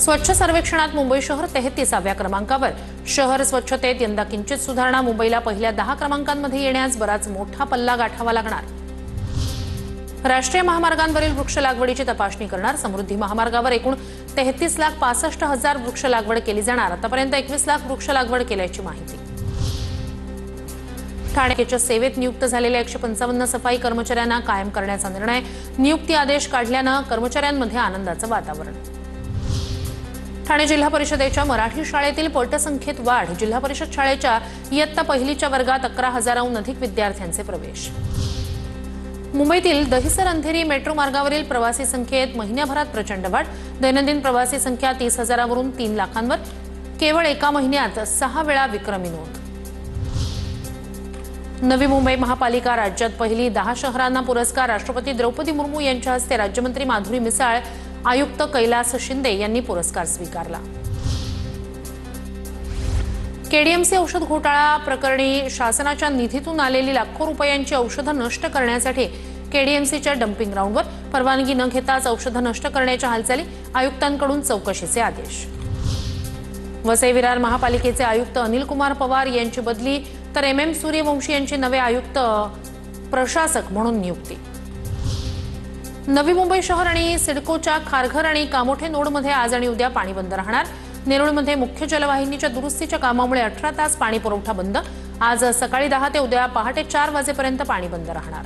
स्वच्छ सर्वेक्षणात मुंबई शहर 33व्या क्रमांकावर। शहर स्वच्छतेत यंदा किंचित सुधारणा। मुंबईला पहिल्या 10 क्रमांकांमध्ये येण्यास बराच मोठा पल्ला गाठावा लागणार। राष्ट्रीय महामार्गांवरील वृक्ष लागवडीची तपासणी करणार। समृद्धी महामार्गावर एकूण 33,65,000 वृक्ष लागवड केली जाणार। आतापर्यंत 21 लाख वृक्ष लागवड केल्याची माहिती। ठाणेच्या सेवेत नियुक्त झालेल्या 155 सफाई कर्मचाऱ्यांना कायम करण्याचा निर्णय। नियुक्ती आदेश काढल्यानं कर्मचाऱ्यांमध्ये आनंदाचं वातावरण। ठाणे जिल्हा परिषदेच्या मराठी शाळेतील पटसंख्येत वाढ। जिल्हा परिषद शाळेच्या इयत्ता पहिलीच्या वर्गात 11,000हून अधिक विद्यार्थ्यांचे प्रवेश। मुंबईतील दहिसर अंधेरी मेट्रो मार्गावरील प्रवासी संख्येत महिन्याभरात प्रचंड वाढ। दैनंदिन प्रवासी संख्या 30,000वरून 3 लाखांवर। केवळ एका महिन्यात 6 वेळा विक्रमी नोंद। नवी मुंबई महापालिका राज्यात पहिली 10 शहरांना पुरस्कार। राष्ट्रपती द्रौपदी मुर्मू यांच्या हस्ते राज्यमंत्री माधुरी मिसाळ, आयुक्त कैलास शिंदे यांनी पुरस्कार स्वीकारला। केडीएमसी औषध घोटाळा प्रकरणी शासनाच्या निधीतून आलेली लाखो रुपयांची औषधं नष्ट करण्यासाठी केडीएमसीच्या डम्पिंग ग्राउंडवर परवानगी न घेताच औषधं नष्ट करण्याच्या हालचाली। आयुक्तांकडून चौकशीचे आदेश। वसई विरार महापालिकेचे आयुक्त अनिल कुमार पवार यांची बदली तर MM सूर्यवंशी यांची नवे आयुक्त प्रशासक म्हणून नियुक्ती। नवी मुंबई शहर आणि सिडकोच्या खारघर आणि कामोठे नोडमध्ये आज आणि उद्या पाणी बंद राहणार। नेरुळमध्ये मुख्य जलवाहिनीच्या दुरुस्तीच्या कामामुळे 18 तास पाणी पुरवठा बंद। आज सकाळी 10 ते उद्या पहाटे 4 वाजेपर्यंत पाणी बंद राहणार।